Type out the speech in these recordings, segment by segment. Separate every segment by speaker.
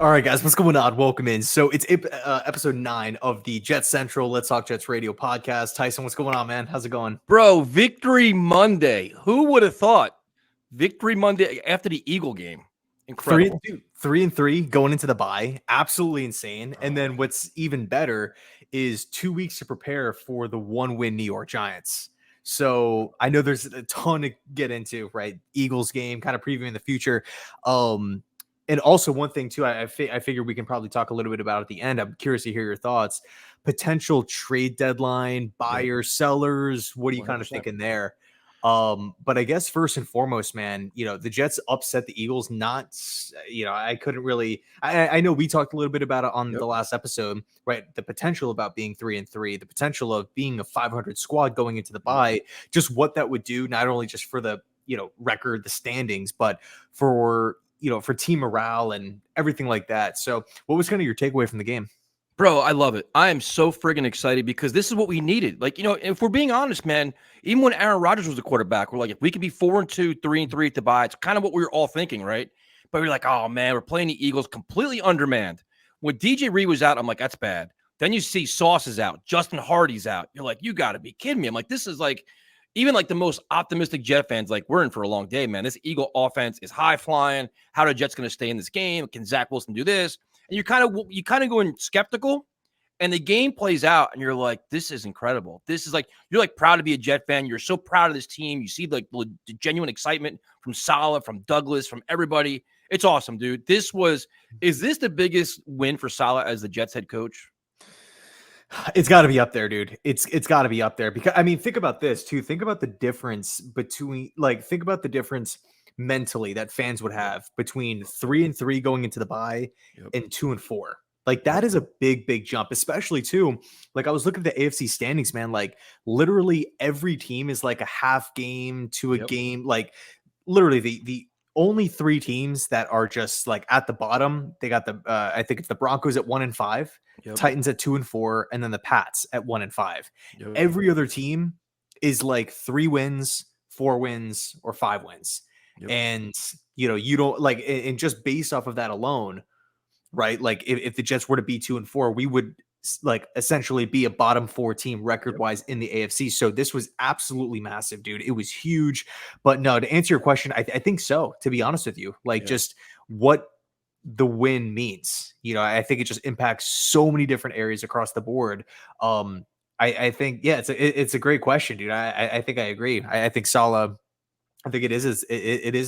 Speaker 1: All right, guys, what's going on? Welcome in. So it's episode 9 of the Jetscentral Let's Talk Jets radio podcast. Tyson, what's going on, man? How's it going?
Speaker 2: Bro, Victory Monday. Who would have thought? Victory Monday after the Eagle game. Incredible.
Speaker 1: 3-3 going into the bye. Absolutely insane. And then what's even better is 2 weeks to prepare for the 1-win New York Giants. So I know there's a ton to get into, right? Eagles game, kind of previewing the future. And also one thing too, I figure we can probably talk a little bit about at the end. I'm curious to hear your thoughts. Potential trade deadline, buyers, sellers. What are you
Speaker 2: 100%.
Speaker 1: kind of thinking there? But I guess first and foremost, man, the Jets upset the Eagles. I couldn't really. I know we talked a little bit about it on the last episode, right? The potential about being 3-3, the potential of being a 500 squad going into the bye, just what that would do, not only just for the record, the standings, but for team morale and everything like that. So what was kind of your takeaway from the game?
Speaker 2: Bro, I love it. I am so friggin' excited because this is what we needed. Like, if we're being honest, man, even when Aaron Rodgers was the quarterback, we're like, if we could be 4-2, 3-3 at the bye, it's kind of what we were all thinking, right? But we're like, oh, man, we're playing the Eagles completely undermanned. When DJ Reed was out, I'm like, that's bad. Then you see Sauce is out. Justin Hardy's out. You're like, you got to be kidding me. I'm like, this is like, even like the most optimistic Jet fans, like, we're in for a long day, man. This Eagle offense is high flying. How are the Jets going to stay in this game? Can Zach Wilson do this? And you kind of going skeptical, and the game plays out, and you're like, this is incredible. This is like, you're like proud to be a Jet fan. You're so proud of this team. You see like the genuine excitement from Saleh, from Douglas, from everybody. It's awesome, dude. Is this the biggest win for Saleh as the Jets head coach?
Speaker 1: It's got to be up there, dude. It's got to be up there because think about this too. Think about the difference mentally that fans would have between 3-3 going into the bye and 2-4. Like that is a big, big jump, especially too. Like I was looking at the AFC standings, man. Like literally every team is like a half game to a game. Like literally the only 3 teams that are just like at the bottom. They got I think it's the Broncos at 1-5, Titans at 2-4, and then the Pats at 1-5. Every other team is like 3 wins, 4 wins, or 5 wins. And you don't like, and just based off of that alone, right? Like if the Jets were to be 2-4, we would like essentially be a bottom 4 team record wise in the AFC. So this was absolutely massive, dude. It was huge. But no, to answer your question, I think so, to be honest with you, like just what the win means, I think it just impacts so many different areas across the board. I think, it's a great question, dude. I think I agree. I think Saleh, I think it is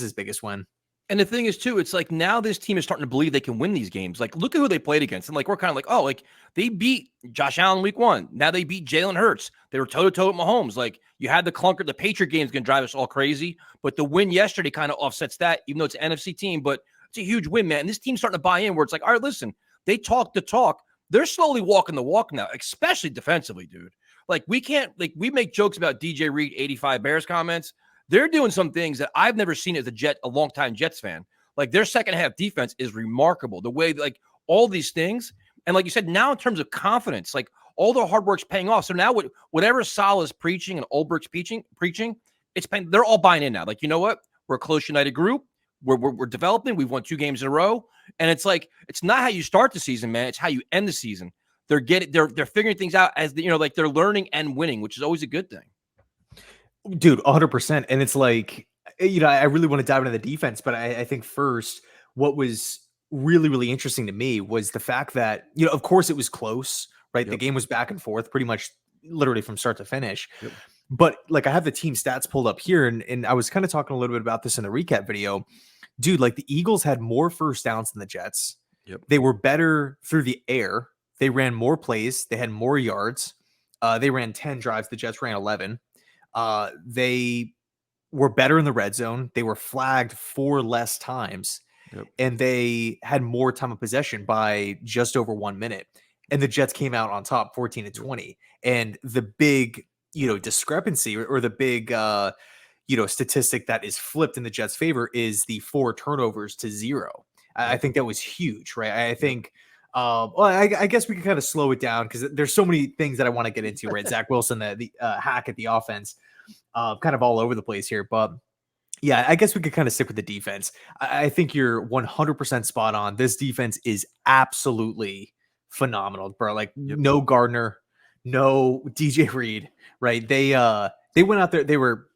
Speaker 1: his biggest win.
Speaker 2: And the thing is, too, it's like now this team is starting to believe they can win these games. Like, look at who they played against. And like, we're kind of like, oh, like they beat Josh Allen week 1. Now they beat Jalen Hurts. They were toe-to-toe with Mahomes. Like, you had the clunker. The Patriot game is going to drive us all crazy. But the win yesterday kind of offsets that, even though it's an NFC team. But it's a huge win, man. And this team's starting to buy in where it's like, all right, listen, they talk the talk. They're slowly walking the walk now, especially defensively, dude. Like, we make jokes about DJ Reed 85 Bears comments. They're doing some things that I've never seen as a longtime Jets fan. Like their second half defense is remarkable. The way like all these things. And like you said, now in terms of confidence, like all the hard work's paying off. So now whatever Saleh's preaching and Ulbricht's preaching, they're all buying in now. Like, you know what? We're a close, united group. We're developing. We've won 2 games in a row. And it's like, it's not how you start the season, man. It's how you end the season. They're figuring things out as like they're learning and winning, which is always a good thing.
Speaker 1: Dude, 100%. And it's like, I really want to dive into the defense, but I think first, what was really, really interesting to me was the fact that, of course it was close, right? The game was back and forth pretty much literally from start to finish. But like I have the team stats pulled up here, and I was kind of talking a little bit about this in the recap video. Dude, like the Eagles had more first downs than the Jets. They were better through the air. They ran more plays. They had more yards. They ran 10 drives. The Jets ran 11. They were better in the red zone. They were flagged 4 less times, and they had more time of possession by just over 1 minute. And the Jets came out on top 14-20. And the big, discrepancy or the big, statistic that is flipped in the Jets' favor is the 4 turnovers to 0. I think that was huge, right? I think, I guess we can kind of slow it down because there's so many things that I want to get into, right? Zach Wilson, the hack at the offense, kind of all over the place here. But Yeah, I guess we could kind of stick with the defense. I think you're 100% spot on. This defense is absolutely phenomenal, bro. Like
Speaker 2: Yep.
Speaker 1: no Gardner, no DJ Reed, right? They went out there.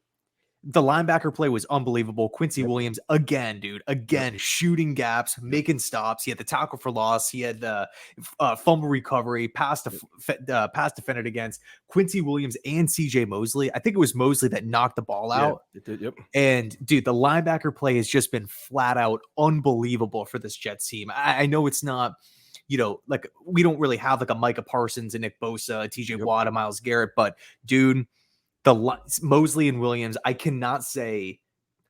Speaker 1: The linebacker play was unbelievable. Quincy
Speaker 2: Yep.
Speaker 1: Williams again, dude,
Speaker 2: Yep.
Speaker 1: again shooting gaps,
Speaker 2: Yep.
Speaker 1: making stops. He had the tackle for loss. He had the fumble recovery, pass defended against Quincy Williams and CJ Mosley. I think it was Mosley that knocked the ball
Speaker 2: Yeah.
Speaker 1: out.
Speaker 2: It did. Yep.
Speaker 1: And dude, the linebacker play has just been flat out unbelievable for this Jets team. I know it's not, like we don't really have like a Micah Parsons and Nick Bosa, TJ
Speaker 2: Yep.
Speaker 1: Watt, and Myles Garrett, but dude, Mosley and Williams, I cannot say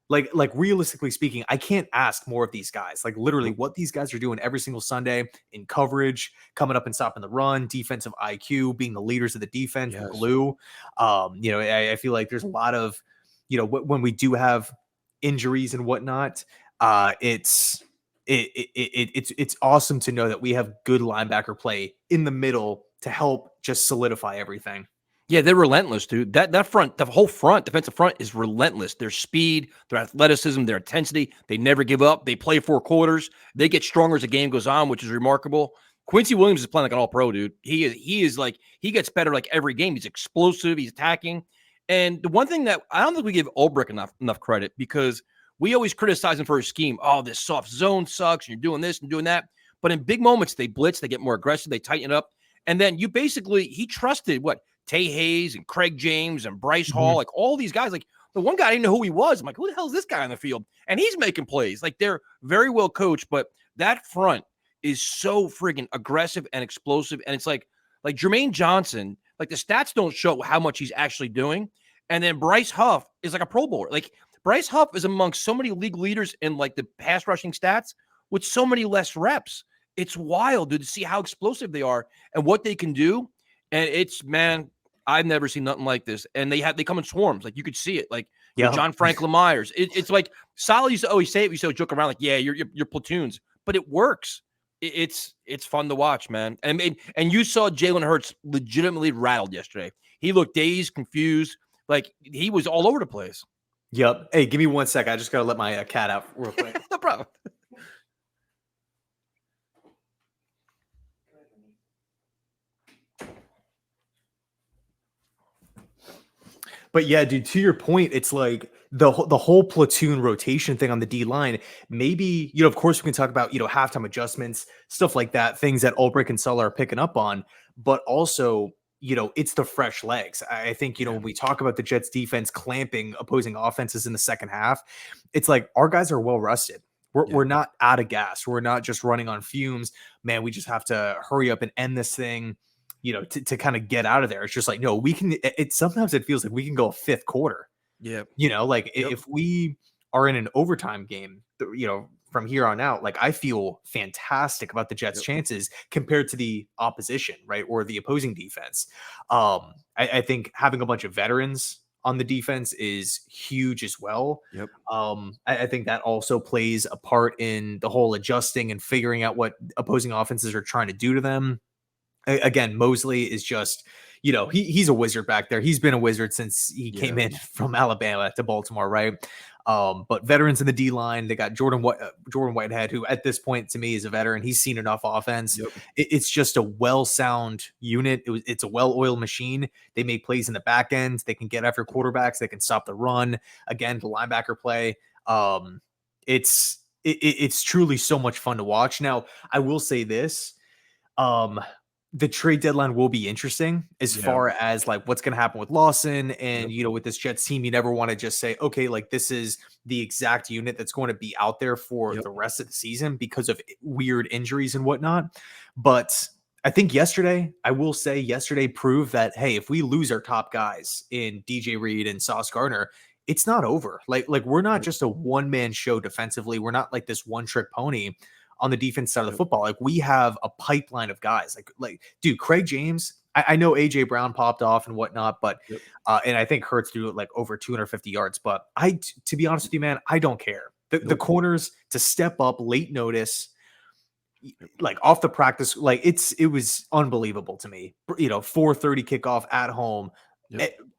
Speaker 1: like realistically speaking, I can't ask more of these guys. Like literally
Speaker 2: Nope.
Speaker 1: what these guys are doing every single Sunday in coverage, coming up and stopping the run, defensive IQ, being the leaders of the defense, the
Speaker 2: Yes.
Speaker 1: glue. I feel like there's a lot of, when we do have injuries and whatnot, it's awesome to know that we have good linebacker play in the middle to help just solidify everything.
Speaker 2: Yeah, they're relentless, dude. That front, the whole front, defensive front is relentless. Their speed, their athleticism, their intensity. They never give up. They play 4 quarters. They get stronger as the game goes on, which is remarkable. Quincy Williams is playing like an all-pro, dude. He is like, he gets better like every game. He's explosive. He's attacking. And the one thing that I don't think we give Ulbrich enough credit, because we always criticize him for his scheme. Oh, this soft zone sucks. And you're doing this and doing that. But in big moments, they blitz. They get more aggressive. They tighten it up. And then he trusted Tay Hayes and Craig James and Bryce Hall, like all these guys. Like the one guy, I didn't know who he was. I'm like, who the hell is this guy on the field? And he's making plays. Like they're very well coached, but that front is so friggin' aggressive and explosive. And it's like Jermaine Johnson, like the stats don't show how much he's actually doing. And then Bryce Huff is like a Pro Bowler. Like Bryce Huff is amongst so many league leaders in like the pass rushing stats with so many less reps. It's wild, dude, to see how explosive they are and what they can do. And it's, man, I've never seen nothing like this. And they come in swarms. Like you could see it. Like John Franklin Myers. It's like Solid used to always say it. We used to joke around like, yeah, you're platoons, but it works. It's fun to watch, man. And you saw Jalen Hurts legitimately rattled yesterday. He looked dazed, confused, like he was all over the place.
Speaker 1: Yep. Hey, give me 1 sec. I just gotta let my cat out real quick.
Speaker 2: No problem.
Speaker 1: But yeah, dude, to your point, it's like the whole platoon rotation thing on the D line. Maybe, of course we can talk about, halftime adjustments, stuff like that, things that Ulbrich and Sulla are picking up on, but also, it's the fresh legs. I think, when we talk about the Jets defense clamping opposing offenses in the second half, it's like our guys are well rested. We're not out of gas. We're not just running on fumes. Man, we just have to hurry up and end this thing, to kind of get out of there. It's just like, no, we can, sometimes it feels like we can go a fifth quarter.
Speaker 2: Yeah.
Speaker 1: If we are in an overtime game, from here on out, like I feel fantastic about the Jets' chances compared to the opposition, right? Or the opposing defense. I think having a bunch of veterans on the defense is huge as well.
Speaker 2: Yep.
Speaker 1: I think that also plays a part in the whole adjusting and figuring out what opposing offenses are trying to do to them. Again, Mosley is just, he's a wizard back there. He's been a wizard since he came in from Alabama to Baltimore, right? But veterans in the D line, they got Jordan Whitehead, who at this point to me is a veteran. He's seen enough offense.
Speaker 2: Yep.
Speaker 1: It's just a well-sound unit. It's a well-oiled machine. They make plays in the back end. They can get after quarterbacks. They can stop the run. Again, the linebacker play. It's truly so much fun to watch. Now, I will say this. The trade deadline will be interesting as far as like what's going to happen with Lawson and, with this Jets team, you never want to just say, okay, like this is the exact unit that's going to be out there for the rest of the season because of weird injuries and whatnot. But I think yesterday proved that, hey, if we lose our top guys in DJ Reed and Sauce Gardner, it's not over. Like we're not just a one-man show defensively. We're not like this one-trick pony on the defense side of the football. Like we have a pipeline of guys like dude, Craig James, I know AJ Brown popped off and whatnot, but and I think Hurts threw like over 250 yards, but to be honest with you, man, I don't care. The corners to step up late notice, like off the practice, like it was unbelievable to me. 4:30 kickoff at home,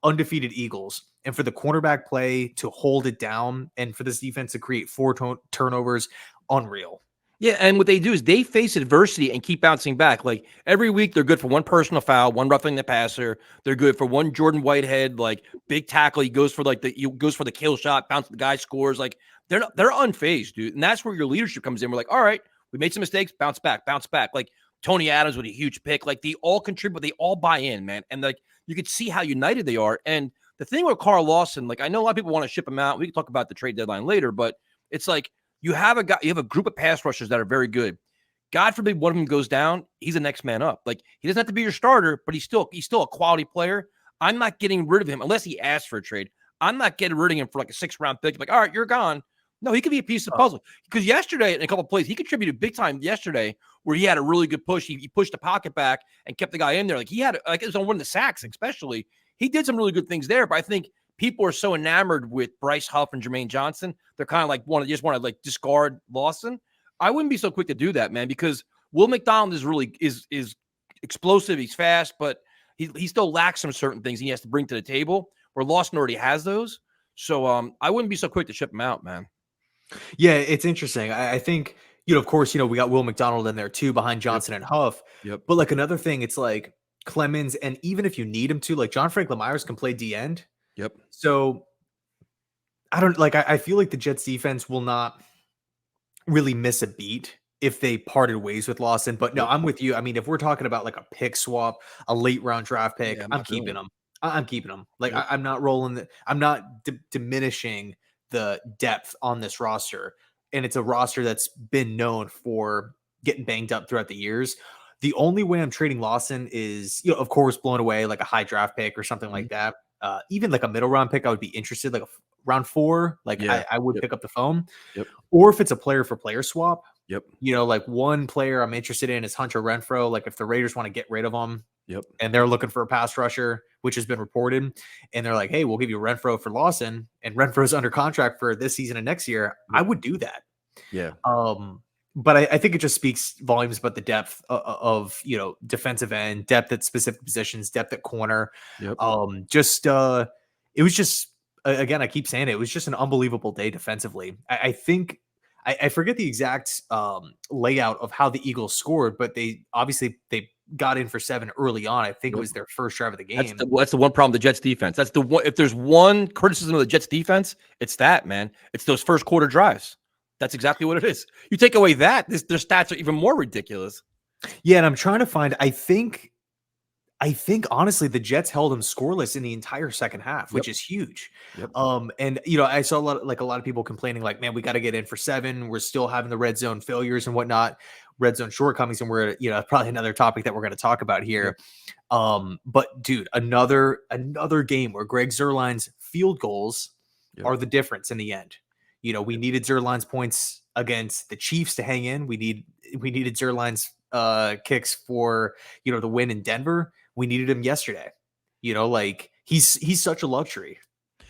Speaker 1: undefeated Eagles, and for the cornerback play to hold it down and for this defense to create 4 turnovers, unreal.
Speaker 2: Yeah, and what they do is they face adversity and keep bouncing back. Like every week, they're good for one personal foul, one roughing the passer. They're good for one Jordan Whitehead, like big tackle. He goes for the kill shot, bounce the guy scores. Like they're unfazed, dude. And that's where your leadership comes in. We're like, all right, we made some mistakes, bounce back, bounce back. Like Tony Adams with a huge pick. Like they all contribute, they all buy in, man. And like you could see how united they are. And the thing with Carl Lawson, like I know a lot of people want to ship him out. We can talk about the trade deadline later, but it's like you have a group of pass rushers that are very good. God forbid one of them goes down, he's the next man up. Like he doesn't have to be your starter, but he's still a quality player. I'm not getting rid of him unless he asks for a trade. I'm not getting rid of him for like a 6th-round pick. Like, all right, you're gone. No, he could be a piece of the puzzle. Because yesterday, in a couple of plays, he contributed big time yesterday where he had a really good push. He pushed the pocket back and kept the guy in there. Like he had, like it was on one of the sacks, especially. He did some really good things there. But I think people are so enamored with Bryce Huff and Jermaine Johnson. They're kind of like want to discard Lawson. I wouldn't be so quick to do that, man, because Will McDonald is explosive. He's fast, but he still lacks some certain things he has to bring to the table where Lawson already has those. So I wouldn't be so quick to ship him out, man.
Speaker 1: Yeah, it's interesting. I think, of course, we got Will McDonald in there too behind Johnson and Huff.
Speaker 2: Yep.
Speaker 1: But like another thing, it's like Clemens, and even if you need him to, like John Franklin Myers can play D end.
Speaker 2: Yep.
Speaker 1: So I feel like the Jets defense will not really miss a beat if they parted ways with Lawson. But no, I'm with you. I mean, if we're talking about like a pick swap, a late round draft pick, I'm keeping them. I'm keeping them. Like I'm not rolling. I'm not diminishing the depth on this roster. And it's a roster that's been known for getting banged up throughout the years. The only way I'm trading Lawson is, of course, blowing away like a high draft pick or something like that. Even like a middle round pick, I would be interested. Like a round 4, like I would pick up the phone.
Speaker 2: Yep.
Speaker 1: Or if it's a player for player swap.
Speaker 2: Yep.
Speaker 1: Like one player I'm interested in is Hunter Renfrow. Like if the Raiders want to get rid of him,
Speaker 2: yep,
Speaker 1: and they're looking for a pass rusher, which has been reported, and they're like, hey, we'll give you Renfrow for Lawson, and Renfrow's under contract for this season and next year, I would do that.
Speaker 2: Yeah.
Speaker 1: But I think it just speaks volumes about the depth of defensive end, depth at specific positions, depth at corner.
Speaker 2: Yep.
Speaker 1: It was just, again, I keep saying it was just an unbelievable day defensively. I think I forget the exact layout of how the Eagles scored, but they got in for 7 early on. I think it was their first drive of the game.
Speaker 2: That's the one problem, the Jets defense. That's the one. If there's one criticism of the Jets defense, it's that, man. It's those first quarter drives. That's exactly what it is. You take away that, their stats are even more ridiculous.
Speaker 1: Yeah, and I'm trying to find, I think honestly the Jets held them scoreless in the entire second half, which is huge.
Speaker 2: Yep.
Speaker 1: And I saw a lot of people complaining like, man, we got to get in for 7. We're still having the red zone failures and whatnot, red zone shortcomings, and we're probably another topic that we're going to talk about here. Yep. But dude, another game where Greg Zuerlein's field goals are the difference in the end. We needed Zuerlein's points against the Chiefs to hang in. We needed Zuerlein's kicks for the win in Denver. We needed him yesterday. He's such a luxury.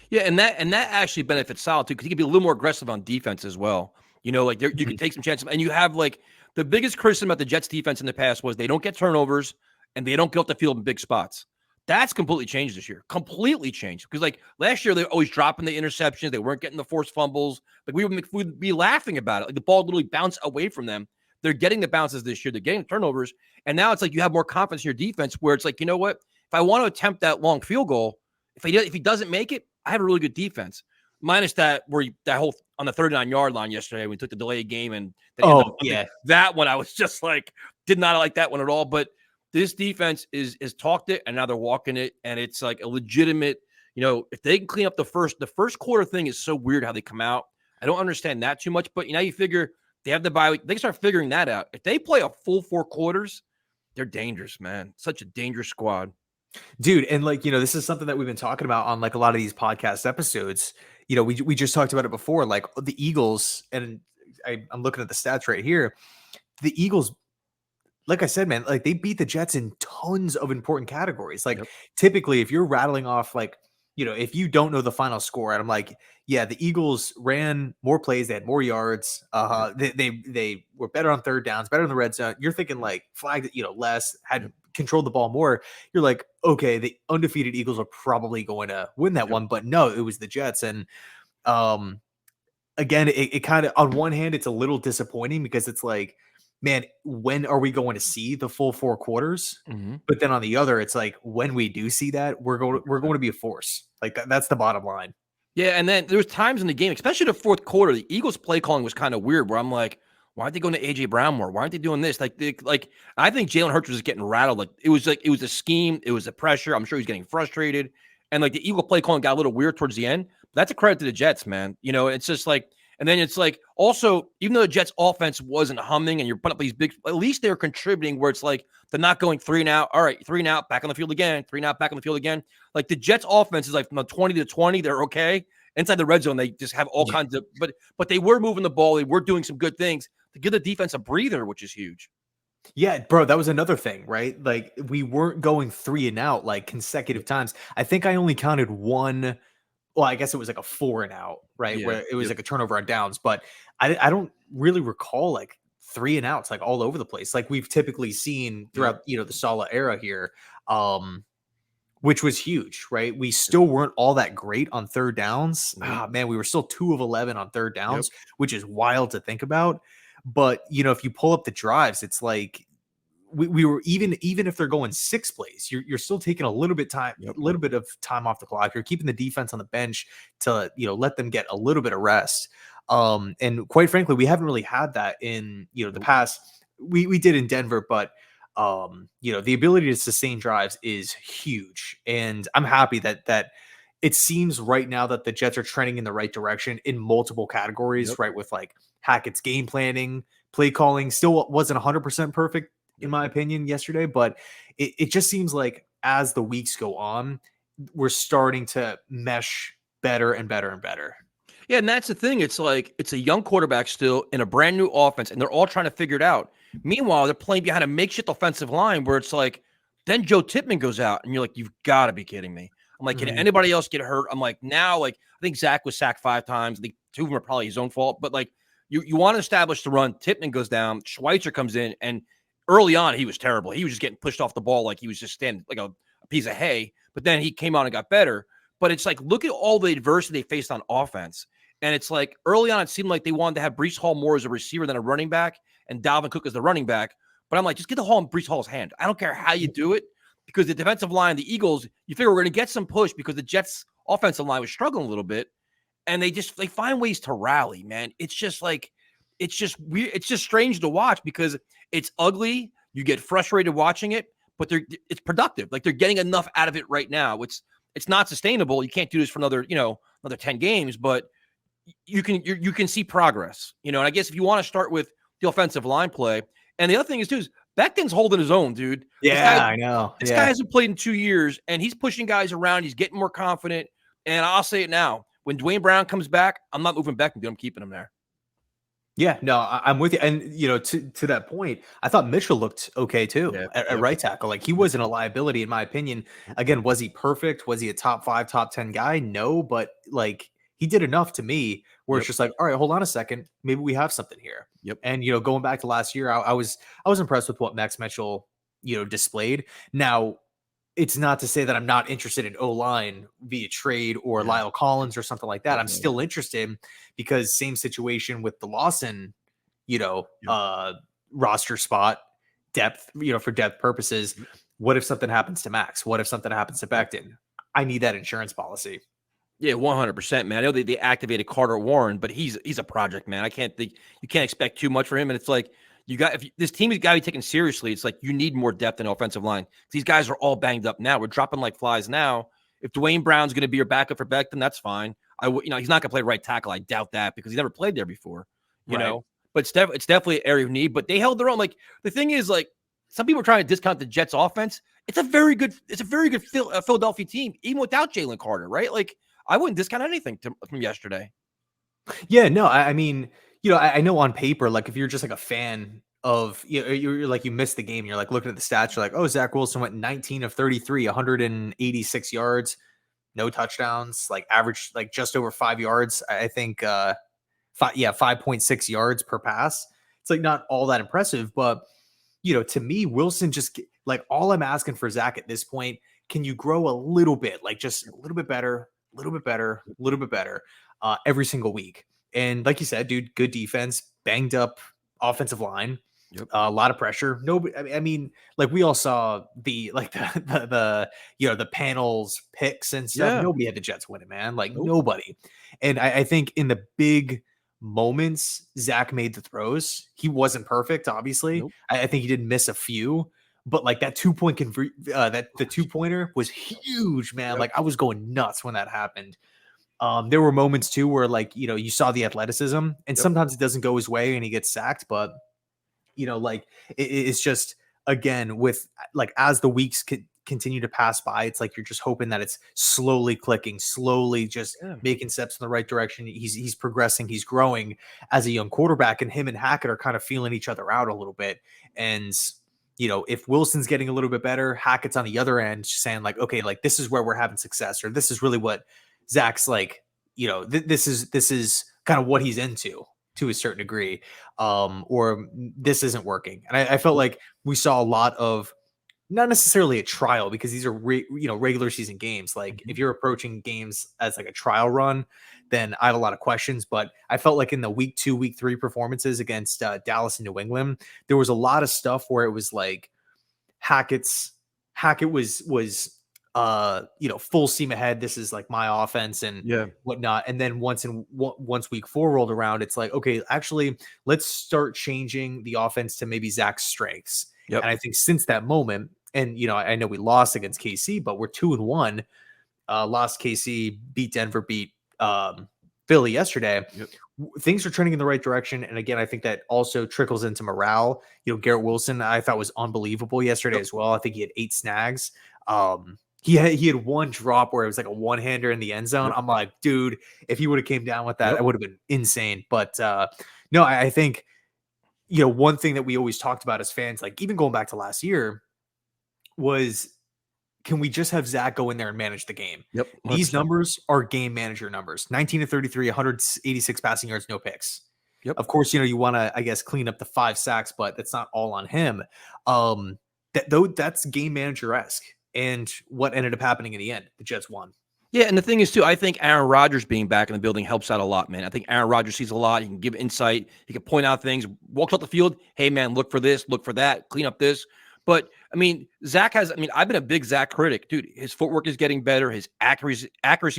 Speaker 2: Yeah, and that actually benefits Sal too, because he can be a little more aggressive on defense as well. You can take some chances, and you have like the biggest criticism about the Jets defense in the past was they don't get turnovers and they don't get off the field in big spots. That's completely changed this year. Completely changed. Because like last year, they were always dropping the interceptions. They weren't getting the forced fumbles. Like we would be laughing about it. Like the ball literally bounced away from them. They're getting the bounces this year. They're getting turnovers. And now it's like you have more confidence in your defense where it's like, you know what? If I want to attempt that long field goal, if he doesn't make it, I have a really good defense. Minus that that whole on the 39-yard line yesterday, we took the delayed game and that one I was just like, did not like that one at all. But this defense is talked it, and now they're walking it, and it's like a legitimate. If they can clean up the first quarter thing is so weird how they come out. I don't understand that too much, but you figure they have the bye week. They can start figuring that out. If they play a full 4 quarters, they're dangerous, man. Such a dangerous squad,
Speaker 1: dude. And this is something that we've been talking about on like a lot of these podcast episodes. We just talked about it before. Like the Eagles, and I'm looking at the stats right here. The Eagles, like I said, man, like they beat the Jets in tons of important categories. Like typically, if you're rattling off like, if you don't know the final score, and I'm like, yeah, the Eagles ran more plays, they had more yards. They were better on third downs, better in the red zone. You're thinking like flagged, less, had controlled the ball more. You're like, okay, the undefeated Eagles are probably going to win that one, but no, it was the Jets. And um, again, it kind of, on one hand, it's a little disappointing because it's like, man, when are we going to see the full 4 quarters?
Speaker 2: Mm-hmm.
Speaker 1: But then on the other, it's like when we do see that, we're going to be a force. Like that's the bottom line.
Speaker 2: Yeah, and then there was times in the game, especially the fourth quarter, the Eagles' play calling was kind of weird. Where I'm like, why aren't they going to AJ Brown more? Why aren't they doing this? Like I think Jalen Hurts was just getting rattled. Like it was a scheme, it was a pressure. I'm sure he's getting frustrated, and like the Eagle play calling got a little weird towards the end. But that's a credit to the Jets, man. It's just like, and then it's like also, even though the Jets' offense wasn't humming, and you're putting up these big, at least they're contributing. Where it's like they're not going 3 and out. All right, 3 and out, back on the field again. 3 and out, back on the field again. Like the Jets' offense is like from 20 to 20, they're okay. Inside the red zone, they just have all kinds of, but they were moving the ball. They were doing some good things to give the defense a breather, which is huge.
Speaker 1: Yeah, bro, that was another thing, right? Like we weren't going 3 and out like consecutive times. I think I only counted one. Well, I guess it was like a 4 and out, right?
Speaker 2: Yeah.
Speaker 1: Where it was like a turnover on downs, but I don't really recall like 3 and outs like all over the place, like we've typically seen throughout the Saleh era here. Which was huge, right? We still weren't all that great on third downs. Man, we were still 2 of 11 on third downs, which is wild to think about. But, if you pull up the drives, it's like we were even if they're going 6 plays, you're still taking a little bit of time off the clock. You're keeping the defense on the bench to, let them get a little bit of rest. And quite frankly, we haven't really had that in, the past. We did in Denver, but the ability to sustain drives is huge. And I'm happy that it seems right now that the Jets are trending in the right direction in multiple categories, right? With like Hackett's game planning, play calling still wasn't 100% perfect in my opinion yesterday, but it just seems like as the weeks go on, we're starting to mesh better and better and better.
Speaker 2: Yeah, and that's the thing. It's like it's a young quarterback still in a brand new offense, and they're all trying to figure it out. Meanwhile, they're playing behind a makeshift offensive line where it's like, then Joe Tippmann goes out, and you're like, you've got to be kidding me. I'm like, can anybody else get hurt? I'm like, now, like, I think Zach was sacked 5 times. I think 2 of them are probably his own fault, but like, you want to establish the run. Tippmann goes down. Schweitzer comes in, and early on, he was terrible. He was just getting pushed off the ball like he was just standing like a piece of hay. But then he came out and got better. But it's like, look at all the adversity they faced on offense. And it's like early on, it seemed like they wanted to have Breece Hall more as a receiver than a running back and Dalvin Cook as the running back. But I'm like, just get the ball in Breece Hall's hand. I don't care how you do it, because the defensive line, the Eagles, you figure we're going to get some push because the Jets' offensive line was struggling a little bit. And they find ways to rally, man. It's just like, it's just weird. It's just strange to watch because it's ugly. You get frustrated watching it, but it's productive. Like they're getting enough out of it right now. It's not sustainable. You can't do this for another 10 games, but you can see progress, and I guess if you want to start with the offensive line play, and the other thing is Becton's holding his own, dude.
Speaker 1: Yeah, I know.
Speaker 2: This guy hasn't played in 2 years, and he's pushing guys around. He's getting more confident, and I'll say it now: when Dwayne Brown comes back, I'm not moving Becton, dude. I'm keeping him there.
Speaker 1: Yeah, no, I'm with you. And, to that point, I thought Mitchell looked okay too at right tackle. Like he wasn't a liability in my opinion. Again, was he perfect? Was he a top 5, top 10 guy? No, but like he did enough to me where it's just like, all right, hold on a second. Maybe we have something here. And, going back to last year, I was impressed with what Max Mitchell, displayed. Now, it's not to say that I'm not interested in O-line via trade or Lyle Collins or something like that. I'm still interested because same situation with the Lawson, roster spot depth, for depth purposes. What if something happens to Max? What if something happens to Becton? I need that insurance policy.
Speaker 2: Yeah, 100%, man. I know they activated Carter Warren, but he's a project, man. You can't expect too much from him. And it's like, this team has got to be taken seriously. It's like you need more depth in offensive line. These guys are all banged up now. We're dropping like flies now. If Dwayne Brown's going to be your backup for Becton, that's fine. He's not going to play right tackle. I doubt that because he never played there before. You know, but it's definitely an area of need. But they held their own. Like the thing is, like some people are trying to discount the Jets' offense. It's a very good Philadelphia team, even without Jalen Carter, right? Like I wouldn't discount anything from yesterday.
Speaker 1: Yeah, no, I mean. I know on paper, like if you're just like a fan of, you're like, you missed the game. You're like looking at the stats. You're like, oh, Zach Wilson went 19 of 33, 186 yards, no touchdowns, like average, like just over 5 yards. I think, 5.6 yards per pass. It's like not all that impressive, but to me, Wilson just like all I'm asking for Zach at this point, can you grow a little bit, like just a little bit better, a little bit better, a little bit better every single week? And like you said, dude, good defense, banged up offensive line,
Speaker 2: Yep.
Speaker 1: a lot of pressure. Nobody, I mean, like we all saw the like the panels picks and stuff.
Speaker 2: Yeah.
Speaker 1: Nobody had the Jets winning, man. Like
Speaker 2: Nope.
Speaker 1: nobody. And I think in the big moments, Zach made the throws. He wasn't perfect, obviously.
Speaker 2: Nope.
Speaker 1: I think he did miss a few, but like that 2 point that the 2 pointer was huge, man.
Speaker 2: Yep.
Speaker 1: Like I was going nuts when that happened. There were moments too where like you saw the athleticism, and
Speaker 2: Yep.
Speaker 1: sometimes it doesn't go his way and he gets sacked, but like it's just again with like as the weeks continue to pass by, it's like you're just hoping that it's slowly clicking, slowly just
Speaker 2: Yeah.
Speaker 1: making steps in the right direction. He's progressing, he's growing as a young quarterback, and him and Hackett are kind of feeling each other out a little bit. And if Wilson's getting a little bit better, Hackett's on the other end saying like, okay, like this is where we're having success, or this is really what Zach's like, this is kind of what he's into to a certain degree, or this isn't working. And I felt like we saw a lot of not necessarily a trial, because these are regular season games. Like if you're approaching games as like a trial run, then I have a lot of questions. But I felt like in the week 2, week 3 performances against Dallas and New England, there was a lot of stuff where it was like Hackett was full steam ahead. This is like my offense and
Speaker 2: Yeah.
Speaker 1: whatnot. And then once week 4 rolled around, it's like, okay, actually let's start changing the offense to maybe Zach's strengths.
Speaker 2: Yep.
Speaker 1: And I think since that moment, and I know we lost against KC, but we're 2-1. Lost KC, beat Denver, beat Philly yesterday.
Speaker 2: Yep.
Speaker 1: Things are trending in the right direction. And again, I think that also trickles into morale. Garrett Wilson, I thought was unbelievable yesterday as well. I think he had 8 snags. He had one drop where it was like a one-hander in the end zone.
Speaker 2: Yep.
Speaker 1: I'm like, dude, if he would have came down with that,
Speaker 2: Yep.
Speaker 1: it would have been insane. But no, I think, one thing that we always talked about as fans, like even going back to last year, was can we just have Zach go in there and manage the game?
Speaker 2: Yep. 100%.
Speaker 1: These numbers are game manager numbers. 19-33, 186 passing yards, no picks.
Speaker 2: Yep.
Speaker 1: Of course, you want to, I guess, clean up the 5 sacks, but that's not all on him. That's game manager-esque. And what ended up happening in the end, the Jets won.
Speaker 2: Yeah, and the thing is, too, I think Aaron Rodgers being back in the building helps out a lot, man. I think Aaron Rodgers sees a lot. He can give insight. He can point out things. Walks off the field. Hey, man, look for this. Look for that. Clean up this. But, I mean, I've been a big Zach critic. Dude, his footwork is getting better. His accuracy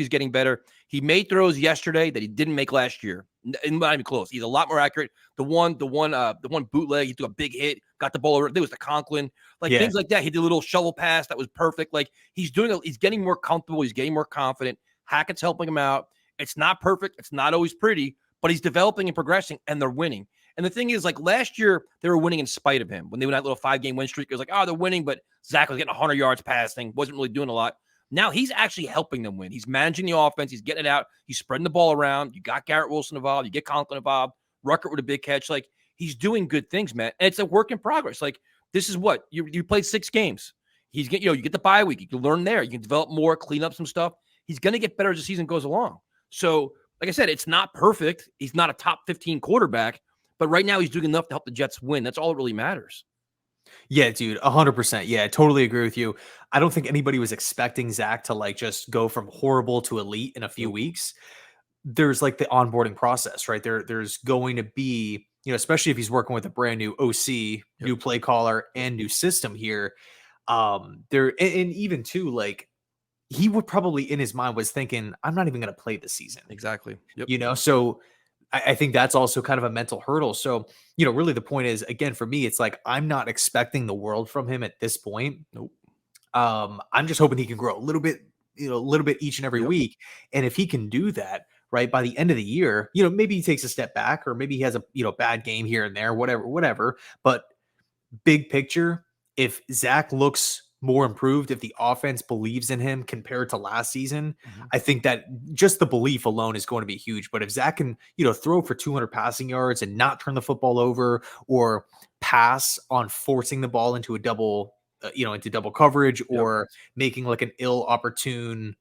Speaker 2: is getting better. He made throws yesterday that he didn't make last year. Not even close. He's a lot more accurate. The one bootleg, he took a big hit, got the ball over. There was the Conklin. Things like that. He did a little shovel pass that was perfect. Like, he's getting more comfortable. He's getting more confident. Hackett's helping him out. It's not perfect. It's not always pretty, but he's developing and progressing, and they're winning. And the thing is, like last year, they were winning in spite of him. When they went that little 5-game win streak, it was like, oh, they're winning, but Zach was getting 100 yards passing, wasn't really doing a lot. Now he's actually helping them win. He's managing the offense. He's getting it out. He's spreading the ball around. You got Garrett Wilson involved. You get Conklin involved. Ruckert with a big catch. Like, he's doing good things, man. And it's a work in progress. Like, this is what you played 6 games. You get the bye week. You can learn there. You can develop more, clean up some stuff. He's going to get better as the season goes along. So, like I said, it's not perfect. He's not a top 15 quarterback, but right now he's doing enough to help the Jets win. That's all that really matters.
Speaker 1: Yeah, dude, 100%. Yeah, I totally agree with you. I don't think anybody was expecting Zach to like just go from horrible to elite in a few weeks. There's like the onboarding process, right? There's going to be, especially if he's working with a brand new OC, new play caller, and new system here. And even too, like he would probably in his mind was thinking, I'm not even going to play this season.
Speaker 2: Exactly. Yep.
Speaker 1: So I think that's also kind of a mental hurdle. So, really the point is, again, for me, it's like, I'm not expecting the world from him at this point.
Speaker 2: Nope.
Speaker 1: I'm just hoping he can grow a little bit, each and every week. And if he can do that, right, by the end of the year, maybe he takes a step back, or maybe he has a, bad game here and there, whatever. But big picture, if Zach looks more improved, if the offense believes in him compared to last season, I think that just the belief alone is going to be huge. But if Zach can, throw for 200 passing yards and not turn the football over, or pass on forcing the ball into a double, into double coverage, or making like an opportune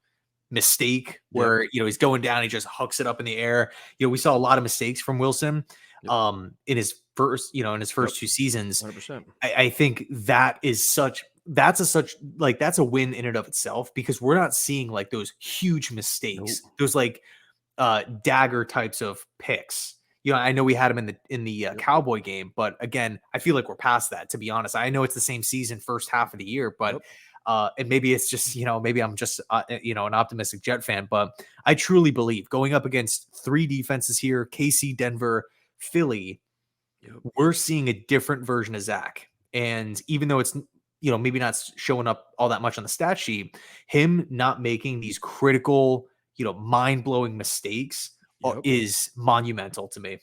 Speaker 1: mistake where, he's going down, he just hucks it up in the air. We saw a lot of mistakes from Wilson in his first, 2 seasons.
Speaker 2: 100%.
Speaker 1: I think that is such that's a win in and of itself, because we're not seeing like those huge mistakes,
Speaker 2: Nope.
Speaker 1: those like dagger types of picks. I know we had him in the
Speaker 2: Yep.
Speaker 1: Cowboy game, but again, I feel like we're past that, to be honest. I know it's the same season, first half of the year, but
Speaker 2: Yep.
Speaker 1: and maybe it's just, maybe I'm just an optimistic Jet fan, but I truly believe going up against three defenses here, KC, Denver, Philly,
Speaker 2: Yep.
Speaker 1: we're seeing a different version of Zach. And even though it's, maybe not showing up all that much on the stat sheet, him not making these critical, mind-blowing mistakes
Speaker 2: Yep.
Speaker 1: is monumental to me.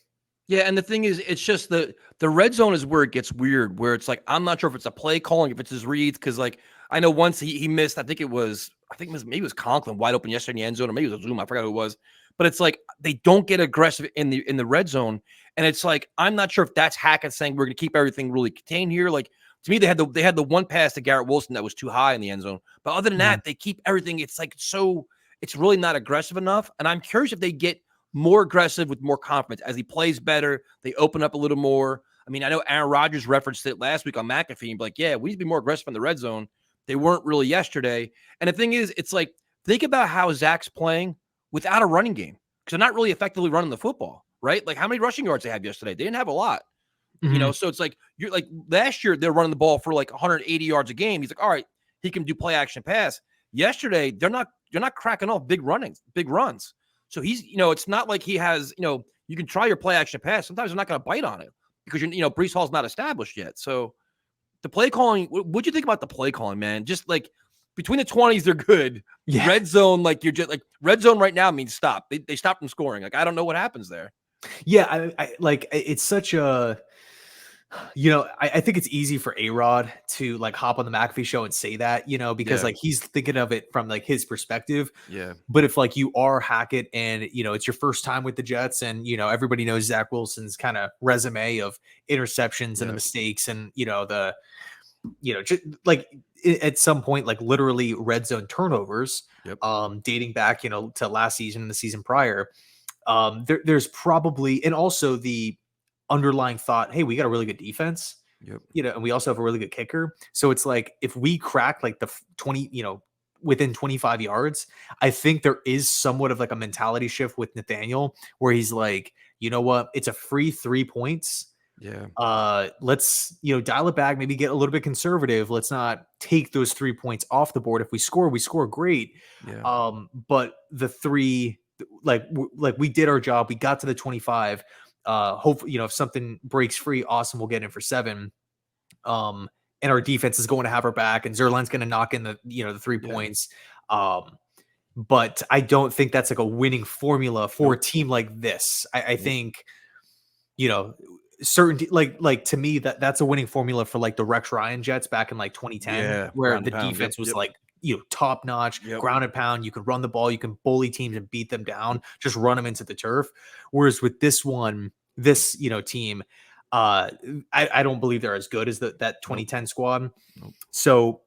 Speaker 2: Yeah, and the thing is, it's just the red zone is where it gets weird, where it's like I'm not sure if it's a play calling, if it's his reads, because like I know once he missed, maybe it was Conklin wide open yesterday in the end zone, or maybe it was Zoom, I forgot who it was. But it's like they don't get aggressive in the red zone, and it's like I'm not sure if that's Hackett saying we're going to keep everything really contained here. Like to me, they had the one pass to Garrett Wilson that was too high in the end zone, but other than that, they keep everything. It's like it's really not aggressive enough, and I'm curious if they get more aggressive with more confidence as he plays better. They open up a little more. I mean, I know Aaron Rodgers referenced it last week on McAfee and be like, yeah, we need to be more aggressive in the red zone. They weren't really yesterday. And the thing is, it's like, think about how Zach's playing without a running game, because they're not really effectively running the football, right? Like how many rushing yards they had yesterday? They didn't have a lot, so it's like, you're like last year, they're running the ball for like 180 yards a game. He's like, all right, he can do play action pass. Yesterday, they're not cracking off big runs. So he's, it's not like he has, you can try your play action pass. Sometimes they're not going to bite on it because Breece Hall's not established yet. So the play calling, what'd you think about the play calling, man? Just like between the 20s, they're good.
Speaker 1: Yeah.
Speaker 2: Red zone, like you're just like red zone right now means stop. They stop from scoring. Like I don't know what happens there.
Speaker 1: Yeah, I like it's such a I think it's easy for A-Rod to like hop on the McAfee show and say that, because like he's thinking of it from like his perspective.
Speaker 2: Yeah.
Speaker 1: But if like you are Hackett and it's your first time with the Jets, and everybody knows Zach Wilson's kind of resume of interceptions and the mistakes, and just like at some point, like literally red zone turnovers, dating back to last season and the season prior, there's probably, and also the underlying thought, hey, we got a really good defense, and we also have a really good kicker. So it's like if we crack like the 20, within 25 yards, I think there is somewhat of like a mentality shift with Nathaniel, where he's like, you know what, it's a free 3 points. Let's dial it back, maybe get a little bit conservative. Let's not take those 3 points off the board. If we score great. But the three, like we did our job, we got to the 25. Hopefully, if something breaks free, awesome, we'll get in for 7. And our defense is going to have our back, and Zerline's going to knock in the 3 points. But I don't think that's like a winning formula for a team like this. I think, certain like to me that's a winning formula for like the Rex Ryan Jets back in like 2010, where the defense was like top notch, ground and pound. You can run the ball, you can bully teams and beat them down, just run them into the turf. Whereas with this team, I don't believe they're as good as that 2010 squad. So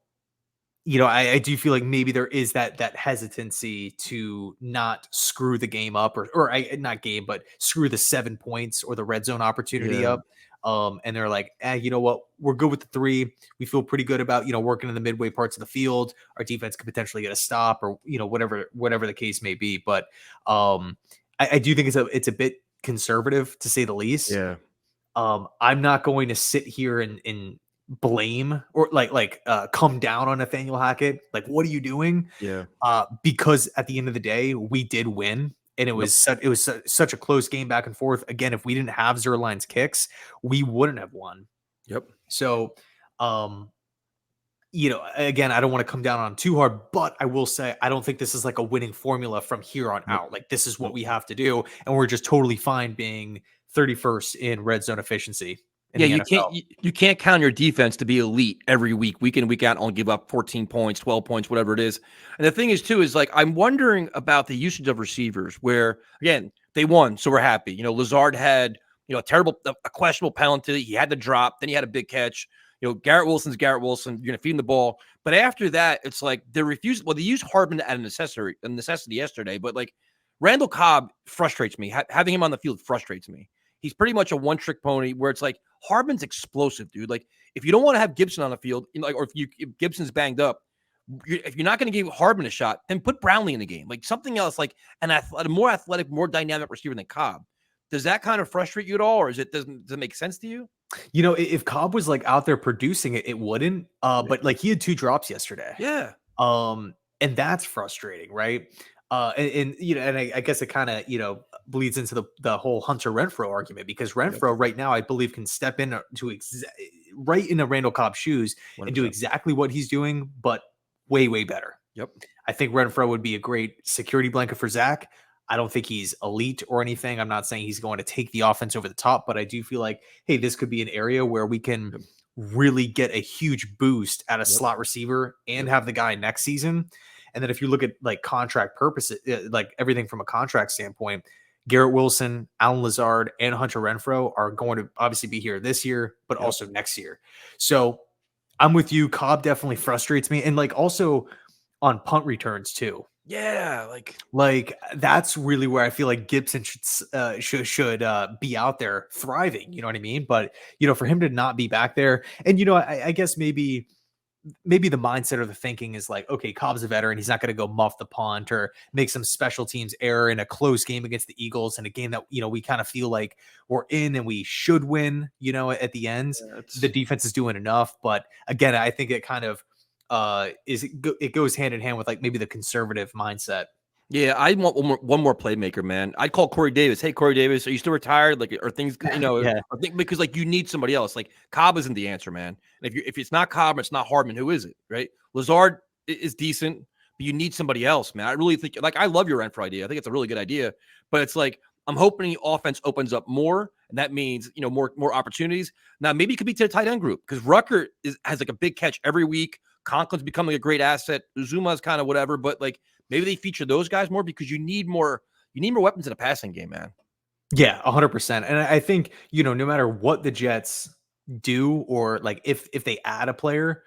Speaker 1: I do feel like maybe there is that hesitancy to not screw the game up, or not game, but screw the 7 points or the red zone opportunity up. And they're like, you know what? We're good with the 3. We feel pretty good about, working in the midway parts of the field. Our defense could potentially get a stop, or, whatever the case may be. But I do think it's a bit conservative, to say the least. I'm not going to sit here and blame or come down on Nathaniel Hackett. Like, what are you doing? Because at the end of the day, we did win. And it was such a close game back and forth. Again, if we didn't have Zerline's kicks, we wouldn't have won. So, again, I don't want to come down on him too hard, but I will say I don't think this is like a winning formula from here on out. Like, this is what we have to do, and we're just totally fine being 31st in red zone efficiency.
Speaker 2: You can't count your defense to be elite every week in, week out, only give up 14 points, 12 points, whatever it is. And the thing is, too, is like I'm wondering about the usage of receivers, where, again, they won, so we're happy. Lazard had, a questionable penalty. He had to drop. Then he had a big catch. Garrett Wilson's Garrett Wilson. You're going to feed him the ball. But after that, it's like they refuse. Well, they used Hardman at a necessity yesterday. But like Randall Cobb frustrates me. Having him on the field frustrates me. he's pretty much a one-trick pony where it's like Hardman's explosive, dude. Like if you don't want to have Gibson on the field, like, or if Gibson's banged up, if you're not going to give Hardman a shot, then put Brownlee in the game, like something else, like a more athletic, more dynamic receiver than Cobb. Does that kind of frustrate you at all, or does it make sense to you?
Speaker 1: You know, if Cobb was like out there producing it, it wouldn't. But like he had 2 drops yesterday.
Speaker 2: Yeah.
Speaker 1: And that's frustrating, right? And you know, and I guess it kind of, you know, bleeds into the whole Hunter Renfrow argument, because Renfrow right now, I believe, can step in to right into Randall Cobb's shoes
Speaker 2: 100%.
Speaker 1: and do exactly what he's doing, but way better.
Speaker 2: Yep.
Speaker 1: I think Renfrow would be a great security blanket for Zach. I don't think he's elite or anything. I'm not saying he's going to take the offense over the top, but I do feel like, hey, this could be an area where we can really get a huge boost at a slot receiver and have the guy next season. And then if you look at like contract purposes, like everything from a contract standpoint, Garrett Wilson, Alan Lazard, and Hunter Renfrow are going to obviously be here this year, but also next year. So I'm with you. Cobb definitely frustrates me. And like also on punt returns too.
Speaker 2: Yeah,
Speaker 1: like that's really where I feel like Gibson should be out there thriving. You know what I mean? But you know, for him to not be back there, and you know, I guess maybe the mindset or the thinking is like, okay, Cobb's a veteran. He's not going to go muff the punt or make some special teams error in a close game against the Eagles, and a game that, you know, we kind of feel like we're in and we should win. You know, at the end, the defense is doing enough. But again, I think it kind of it goes hand in hand with like maybe the conservative mindset.
Speaker 2: Yeah, I want one more playmaker, man. I'd call Corey Davis. Hey, Corey Davis, are you still retired? Like, are things, you know? I think because like you need somebody else. Like Cobb isn't the answer, man. And if it's not Cobb, it's not Hardman. Who is it? Right? Lazard is decent, but you need somebody else, man. I really think, like, I love your Renfrow idea. I think it's a really good idea, but it's like I'm hoping the offense opens up more, and that means, you know, more opportunities. Now maybe it could be to the tight end group, because Rucker has like a big catch every week. Conklin's becoming a great asset. Uzuma's kind of whatever, but like maybe they feature those guys more, because you need more weapons in the passing game, man.
Speaker 1: Yeah, 100%. And I think, you know, no matter what the Jets do, or like if they add a player,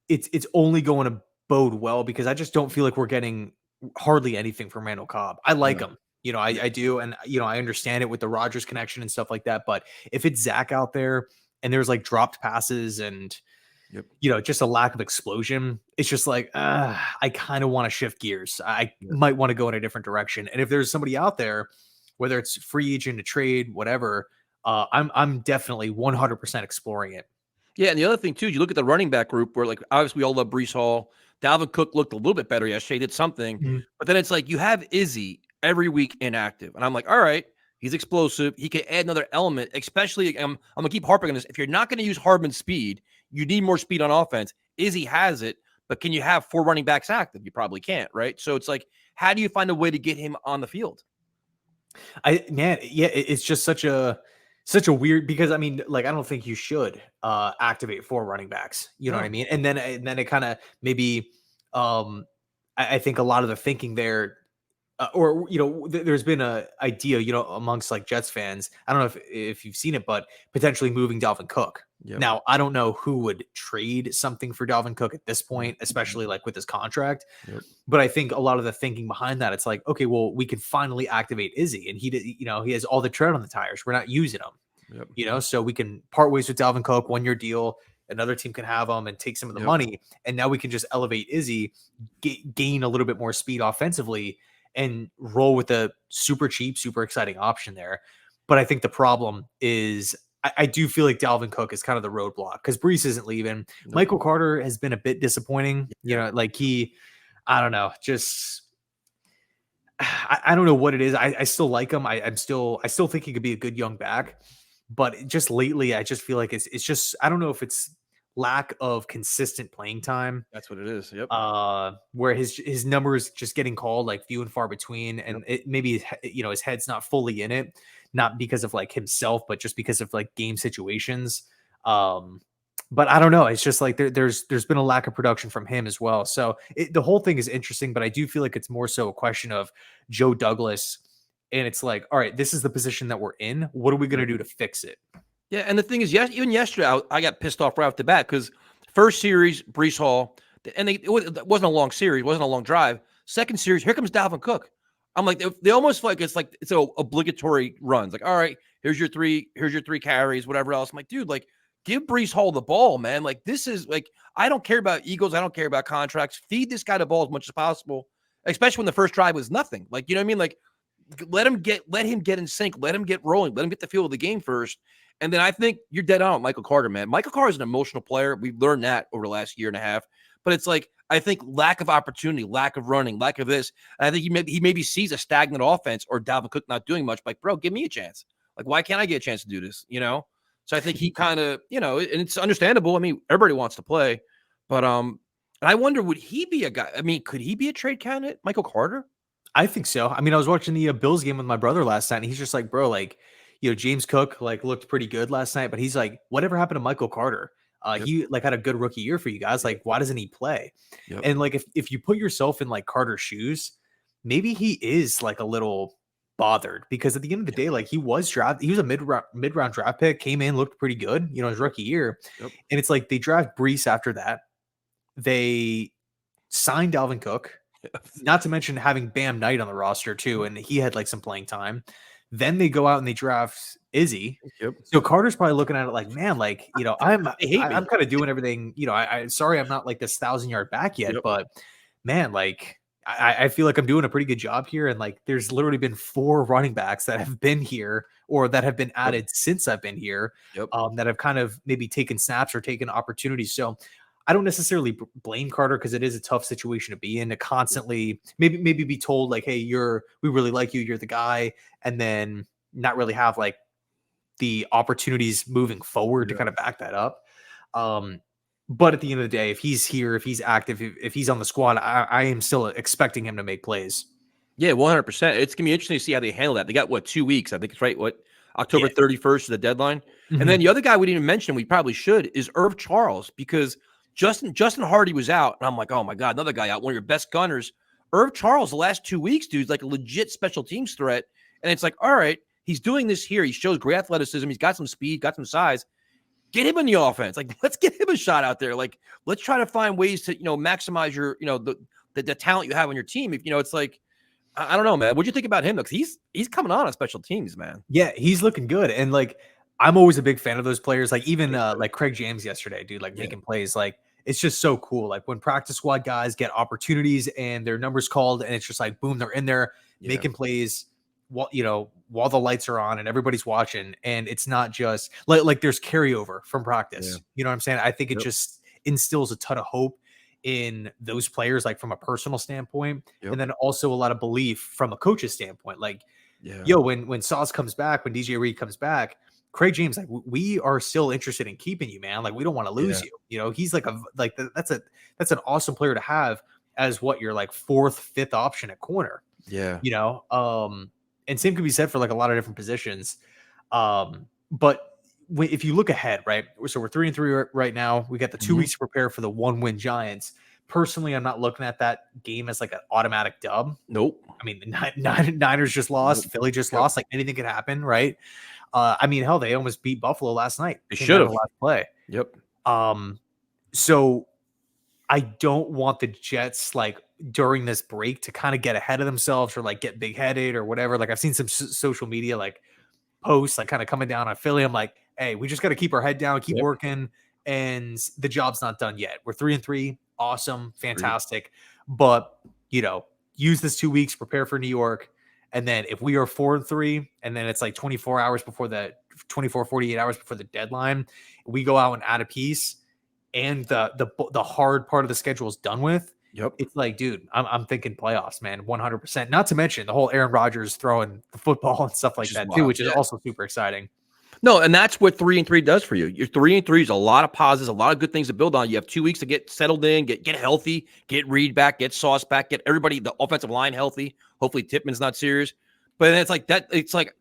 Speaker 1: it's only going to bode well, because I just don't feel like we're getting hardly anything from Randall Cobb. I like him. You know, I do. And, you know, I understand it with the Rodgers connection and stuff like that. But if it's Zach out there and there's like dropped passes and, you know, just a lack of explosion, it's just like, I kind of want to shift gears. I might want to go in a different direction. And if there's somebody out there, whether it's free agent, a trade, whatever, I'm definitely 100% exploring it.
Speaker 2: Yeah, and the other thing too, you look at the running back group where, like, obviously we all love Breece Hall. Dalvin Cook looked a little bit better yesterday, did something, but then it's like you have Izzy every week inactive, and I'm like, all right, he's explosive. He can add another element, especially. I'm gonna keep harping on this. If you're not going to use Hardman's speed, you need more speed on offense. Izzy has it, but can you have 4 running backs active? You probably can't, right? So it's like, how do you find a way to get him on the field?
Speaker 1: It's just such a weird, because I mean, like, I don't think you should activate 4 running backs. You know what I mean? And then it kind of maybe I think a lot of the thinking there, or you know, there's been a idea, you know, amongst like Jets fans. I don't know if you've seen it, but potentially moving Dalvin Cook. Now, I don't know who would trade something for Dalvin Cook at this point, especially like with his contract. But I think a lot of the thinking behind that, it's like, okay, well, we can finally activate Izzy, and he has all the tread on the tires. We're not using him, you know, so we can part ways with Dalvin Cook, 1-year deal. Another team can have him and take some of the money, and now we can just elevate Izzy, gain a little bit more speed offensively, and roll with a super cheap, super exciting option there. But I think the problem is, I do feel like Dalvin Cook is kind of the roadblock, because Breece isn't leaving. Michael Carter has been a bit disappointing. You know, like I don't know, just I don't know what it is. I still like him. I still think he could be a good young back, but just lately, I just feel like it's just, I don't know if it's lack of consistent playing time.
Speaker 2: That's what it is.
Speaker 1: Where his numbers just getting called like few and far between, and it maybe, you know, his head's not fully in it, not because of like himself, but just because of like game situations. But I don't know. It's just like there's been a lack of production from him as well. So the whole thing is interesting, but I do feel like it's more so a question of Joe Douglas. And it's like, all right, this is the position that we're in. What are we going to do to fix it?
Speaker 2: Yeah, and the thing is, even yesterday, I got pissed off right off the bat, because first series, Breece Hall, and it wasn't a long series, wasn't a long drive. Second series, here comes Dalvin Cook. I'm like, they almost feel like it's an obligatory runs. Like, all right, Here's your three carries, whatever else. I'm like, dude, like, give Breece Hall the ball, man. Like, this is like, I don't care about egos. I don't care about contracts. Feed this guy the ball as much as possible, especially when the first drive was nothing. Like, you know what I mean? Like, let him get in sync. Let him get rolling. Let him get the feel of the game first. And then I think you're dead on with Michael Carter, man. Michael Carter is an emotional player. We've learned that over the last year and a half. But it's like, I think lack of opportunity, lack of running, lack of this. And I think he maybe sees a stagnant offense or Dalvin Cook not doing much. Like, bro, give me a chance. Like, why can't I get a chance to do this? You know? So I think he kind of, you know, and it's understandable. I mean, everybody wants to play. But and I wonder, would he be a guy? I mean, could he be a trade candidate, Michael Carter?
Speaker 1: I think so. I mean, I was watching the Bills game with my brother last night, and he's just like, bro, like, you know, James Cook like looked pretty good last night, but he's like, whatever happened to Michael Carter?
Speaker 2: Yep.
Speaker 1: He like had a good rookie year for you guys. Like, why doesn't he play?
Speaker 2: Yep.
Speaker 1: And like, if you put yourself in like Carter's shoes, maybe he is like a little bothered because at the end of the day, like he was a mid round draft pick, came in, looked pretty good, you know, his rookie year.
Speaker 2: Yep.
Speaker 1: And it's like they draft Breece after that. They signed Dalvin Cook. Not to mention having Bam Knight on the roster too, and he had like some playing time. Then they go out and they draft Izzy.
Speaker 2: Yep.
Speaker 1: So Carter's probably looking at it like, man, like, you know, I'm kind of doing everything. You know, I sorry I'm not like this 1,000-yard back yet, but man, like I feel like I'm doing a pretty good job here. And like there's literally been 4 running backs that have been here or that have been added since I've been here, that have kind of maybe taken snaps or taken opportunities. So I don't necessarily blame Carter because it is a tough situation to be in, to constantly maybe be told like, hey, we really like you, you're the guy, and then not really have like the opportunities moving forward to kind of back that up. But at the end of the day, if he's here, if he's active, if he's on the squad, I am still expecting him to make plays.
Speaker 2: Yeah, 100%. It's gonna be interesting to see how they handle that. They got 2 weeks, I think it's right. October 31st is the deadline.
Speaker 1: Mm-hmm.
Speaker 2: And then the other guy we didn't even mention, we probably should, is Irv Charles, because Justin Hardy was out, and I'm like, oh my God, another guy out, one of your best gunners. Irv Charles, the last 2 weeks, dude, is like a legit special teams threat. And it's like, all right, he's doing this here. He shows great athleticism. He's got some speed, got some size. Get him in the offense. Like, let's get him a shot out there. Like, let's try to find ways to, you know, maximize your, you know, the talent you have on your team. If, you know, it's like, I don't know, man. What'd you think about him? Because he's coming on special teams, man.
Speaker 1: Yeah, he's looking good. And like, I'm always a big fan of those players. Like even like Craig James yesterday, dude, like making plays. Like, it's just so cool. Like when practice squad guys get opportunities and their numbers called, and it's just like, boom, they're in there making plays while the lights are on and everybody's watching. And it's not just like there's carryover from practice.
Speaker 2: Yeah.
Speaker 1: You know what I'm saying? I think it just instills a ton of hope in those players, like from a personal standpoint, and then also a lot of belief from a coach's standpoint. Like, when Sauce comes back, when DJ Reed comes back, Craig James, like, we are still interested in keeping you, man. Like, we don't want to lose you. You know, he's like that's an awesome player to have as your like 4th, 5th option at corner.
Speaker 2: Yeah.
Speaker 1: You know, and same could be said for like a lot of different positions. But if you look ahead, right? So we're 3-3 right now. We got the 2 weeks to prepare for the 1-win Giants. Personally, I'm not looking at that game as like an automatic dub.
Speaker 2: Nope.
Speaker 1: I mean, the Niners just lost. Philly just lost. Like anything could happen, right? I mean, hell, they almost beat Buffalo last night.
Speaker 2: They should have.
Speaker 1: Last play. So I don't want the Jets like during this break to kind of get ahead of themselves or like get big headed or whatever. Like I've seen some social media like posts like kind of coming down on Philly. I'm like, hey, we just got to keep our head down, keep working, and the job's not done yet. We're 3-3, awesome, fantastic, but use this 2 weeks, prepare for New York. And then if we are 4-3, and then it's like 48 hours before the deadline, we go out and add a piece, and the hard part of the schedule is done with. It's like, dude, I'm thinking playoffs, man, 100%. Not to mention the whole Aaron Rodgers throwing the football and stuff like that too, which is also super exciting.
Speaker 2: No, and that's what 3-3 does for you. Your 3-3 is a lot of positives, a lot of good things to build on. You have 2 weeks to get settled in, get healthy, get Reed back, get Sauce back, get everybody, the offensive line healthy. Hopefully Tippmann's not serious. But then it's like that. It's like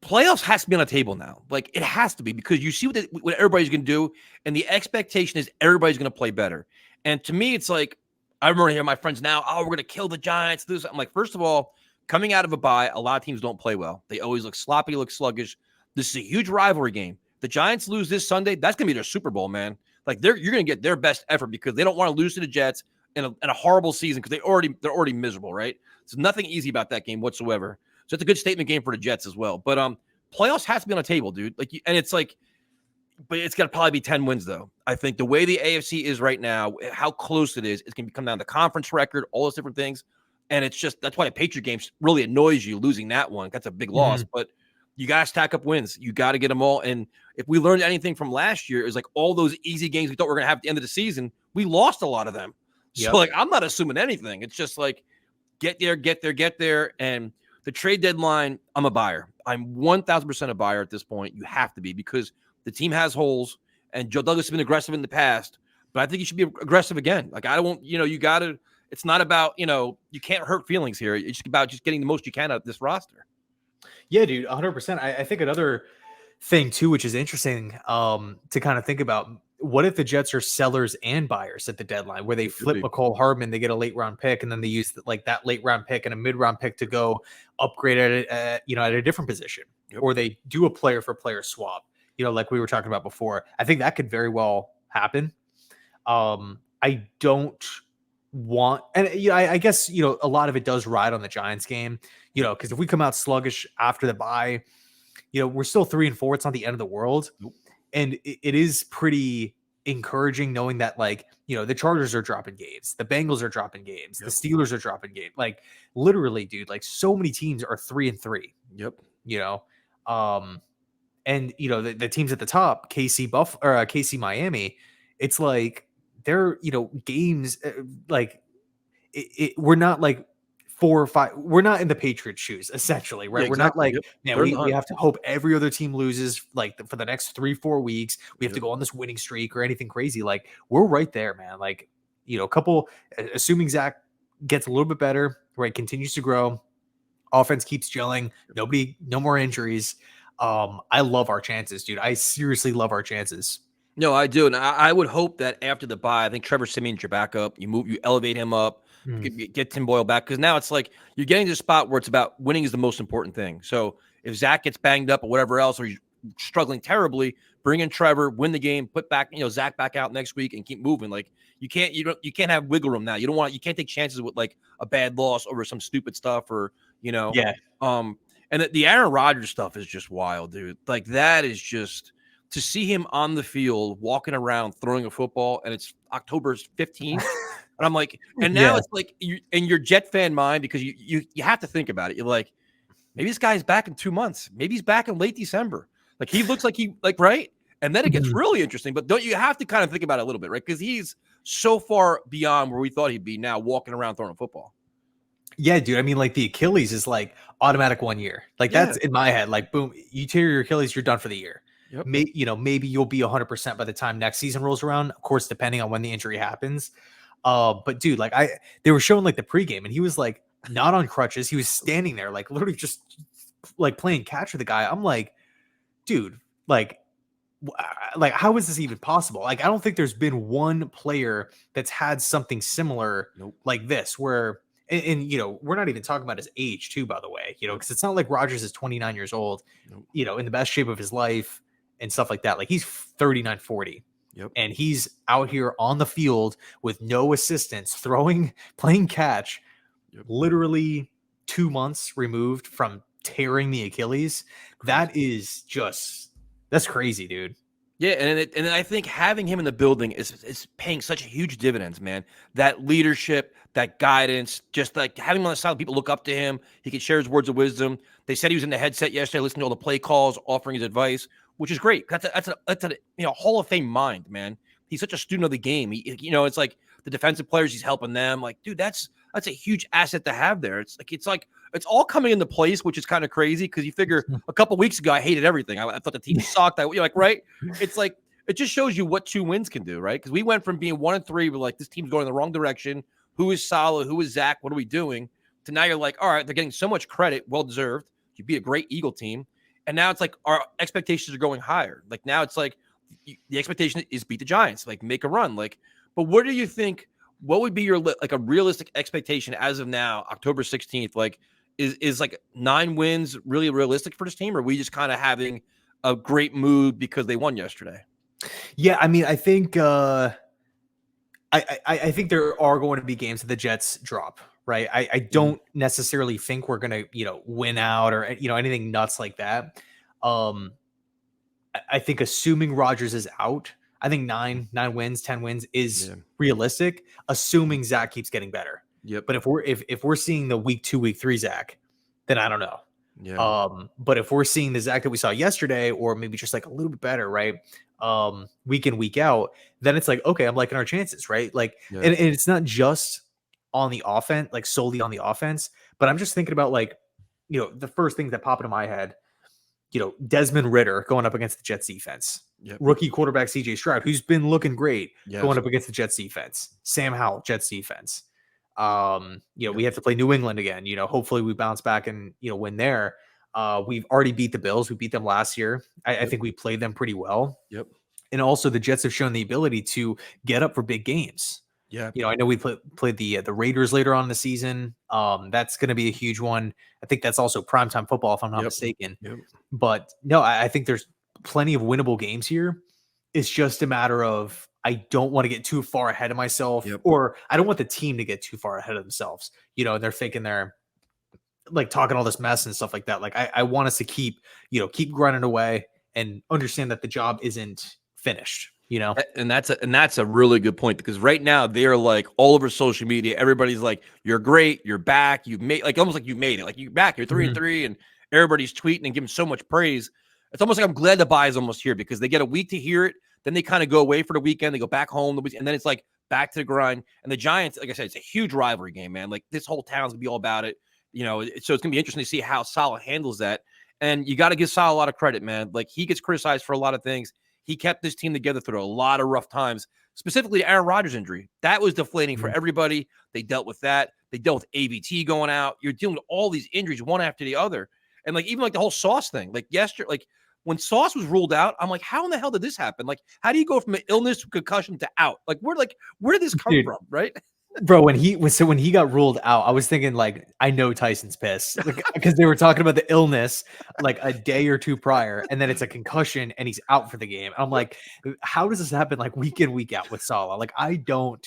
Speaker 2: playoffs has to be on the table now. Like it has to be, because you see what everybody's going to do, and the expectation is everybody's going to play better. And to me, it's like, I remember hearing my friends now, oh, we're going to kill the Giants. I'm like, first of all, coming out of a bye, a lot of teams don't play well. They always look sloppy, look sluggish. This is a huge rivalry game. The Giants lose this Sunday, that's going to be their Super Bowl, man. Like you're going to get their best effort, because they don't want to lose to the Jets in a horrible season, because they're already miserable, right? There's nothing easy about that game whatsoever. So it's a good statement game for the Jets as well. But playoffs has to be on the table, dude. And it's like, but it's got to probably be 10 wins, though. I think the way the AFC is right now, how close it is, it's going to come down to conference record, all those different things. And it's just, that's why a Patriot game really annoys you losing that one. That's a big loss, but you got to stack up wins. You got to get them all. And if we learned anything from last year, it was like all those easy games we thought we were going to have at the end of the season, we lost a lot of them. So like, I'm not assuming anything. It's just like, get there. And the trade deadline, I'm a buyer. I'm 1,000% a buyer at this point. You have to be, because the team has holes, and Joe Douglas has been aggressive in the past, but I think he should be aggressive again. Like, I don't, you got to, it's not about, you can't hurt feelings here. It's just about just getting the most you can out of this roster.
Speaker 1: Yeah, dude, 100%. I think another thing too, which is interesting to kind of think about, what if the Jets are sellers and buyers at the deadline, where they flip McCole Hardman, they get a late round pick, and then they use like that late round pick and a mid round pick to go upgrade at a different position, or they do a player for player swap. Like we were talking about before. I think that could very well happen. I don't want, and I guess, a lot of it does ride on the Giants game, because if we come out sluggish after the bye, we're still 3-4. It's not the end of the world. And it is pretty encouraging knowing that, like, the Chargers are dropping games, the Bengals are dropping games, the Steelers are dropping games. Like, literally, dude, like, so many teams are 3-3. And the teams at the top, KC Miami, it's like they're games like we're not like 4 or 5. We're not in the Patriots' shoes, essentially, right?
Speaker 2: Yeah,
Speaker 1: we're not like, we have to hope every other team loses like for the next 3-4 weeks. We have to go on this winning streak or anything crazy. Like, we're right there, man. Like, a couple, assuming Zach gets a little bit better, right? Continues to grow. Offense keeps gelling. No more injuries. I love our chances, dude. I seriously love our chances.
Speaker 2: No, I do. And I would hope that after the bye, I think Trevor Siemian's your backup. You elevate him up, get Tim Boyle back. Because now it's like you're getting to a spot where it's about winning is the most important thing. So if Zach gets banged up or whatever else, or he's struggling terribly, bring in Trevor, win the game, put back, Zach back out next week and keep moving. Like, you can't have wiggle room now. You can't take chances with like a bad loss over some stupid stuff or, and the Aaron Rodgers stuff is just wild, dude. Like, that is just, to see him on the field, walking around, throwing a football, and it's October 15th. And I'm like, and now it's like, in your Jet fan mind, because you have to think about it. You're like, maybe this guy's back in 2 months. Maybe he's back in late December. Like, he looks like right? And then it gets really interesting. But don't you have to kind of think about it a little bit, right? Because he's so far beyond where we thought he'd be now, walking around throwing a football.
Speaker 1: Yeah, dude. I mean, like, the Achilles is like automatic 1 year. Like, that's in my head. Like, boom, you tear your Achilles, you're done for the year. Maybe you'll be 100% by the time next season rolls around. Of course, depending on when the injury happens. But dude, like, they were showing like the pregame, and he was like not on crutches. He was standing there, like, literally just like playing catch with the guy. I'm like, dude, like how is this even possible? Like, I don't think there's been one player that's had something similar like this, where. And we're not even talking about his age too, by the way, because it's not like Rodgers is 29 years old, in the best shape of his life and stuff like that. Like, he's 39, 40. And he's out here on the field with no assistance, playing catch, literally 2 months removed from tearing the Achilles. That's crazy, dude.
Speaker 2: Yeah, and I think having him in the building is paying such huge dividends, man. That leadership, that guidance, just like having him on the side, people look up to him. He can share his words of wisdom. They said he was in the headset yesterday, listening to all the play calls, offering his advice, which is great. That's a Hall of Fame mind, man. He's such a student of the game. It's like the defensive players, he's helping them. Like, dude, that's a huge asset to have there. It's all coming into place, which is kind of crazy, because you figure a couple weeks ago I hated everything. I thought the team sucked. You're like, right? It's like, it just shows you what 2 wins can do, right? Because we went from being 1-3, we're like, this team's going in the wrong direction. Who is solid? Who is Zach? What are we doing? To now you're like, all right, they're getting so much credit, well deserved. You'd be a great Eagle team, and now it's like our expectations are going higher. Like, now it's like the expectation is beat the Giants, like make a run. Like, but what do you think? What would be your like a realistic expectation as of now, October 16th? Like, is like 9 wins really realistic for this team, or are we just kind of having a great mood because they won yesterday?
Speaker 1: Yeah, I mean, I think I think there are going to be games that the Jets drop, right? I don't necessarily think we're gonna win out or anything nuts like that. Um, I think assuming Rodgers is out, I think 9 wins, 10 wins is realistic, assuming Zach keeps getting better.
Speaker 2: Yep.
Speaker 1: But if we're seeing the week 2, week 3 Zach, then I don't know.
Speaker 2: Yeah.
Speaker 1: But if we're seeing the Zach that we saw yesterday, or maybe just like a little bit better, right? Week in, week out, then it's like, okay, I'm liking our chances, right? Like, and it's not just on the offense, like solely on the offense, but I'm just thinking about like, the first things that pop into my head, Desmond Ridder going up against the Jets defense.
Speaker 2: Yep.
Speaker 1: Rookie quarterback CJ Stroud, who's been looking great,
Speaker 2: Yes.
Speaker 1: going up against the Jets defense. Sam Howell, Jets defense. We have to play New England again. Hopefully we bounce back and win there. We've already beat the Bills. We beat them last year. I think we played them pretty well.
Speaker 2: Yep.
Speaker 1: And also the Jets have shown the ability to get up for big games.
Speaker 2: Yeah.
Speaker 1: I know we played the Raiders later on in the season. That's going to be a huge one. I think that's also primetime football, if I'm not mistaken.
Speaker 2: Yep.
Speaker 1: But no, I think there's plenty of winnable games here. It's just a matter of I don't want to get too far ahead of myself, or I don't want the team to get too far ahead of themselves. And they're thinking they're like talking all this mess and stuff like that. Like I want us to keep grinding away and understand that the job isn't finished.
Speaker 2: And that's a really good point, because right now they're like all over social media. Everybody's like, "You're great, you're back, you've made almost like you made it, like you're back, you're 3-3," and everybody's tweeting and giving so much praise. It's almost like I'm glad the bye is almost here, because they get a week to hear it, then they kind of go away for the weekend, they go back home, and then it's like back to the grind. And the Giants, like I said, it's a huge rivalry game, man. Like this whole town's gonna be all about it, so it's gonna be interesting to see how Saleh handles that. And you got to give Saleh a lot of credit, man. Like he gets criticized for a lot of things. He kept this team together through a lot of rough times, specifically Aaron Rodgers' injury. That was deflating for everybody. They dealt with that. They dealt with AVT going out. You're dealing with all these injuries one after the other. And like even like the whole Sauce thing, like yesterday, like when Sauce was ruled out, I'm like, how in the hell did this happen? Like, how do you go from an illness to concussion to out? Like, where did this come from? Right?
Speaker 1: Bro, when he got ruled out, I was thinking like, I know Tyson's pissed, because they were talking about the illness like a day or two prior, and then it's a concussion and he's out for the game. I'm like, how does this happen like week in, week out with Saleh? Like, I don't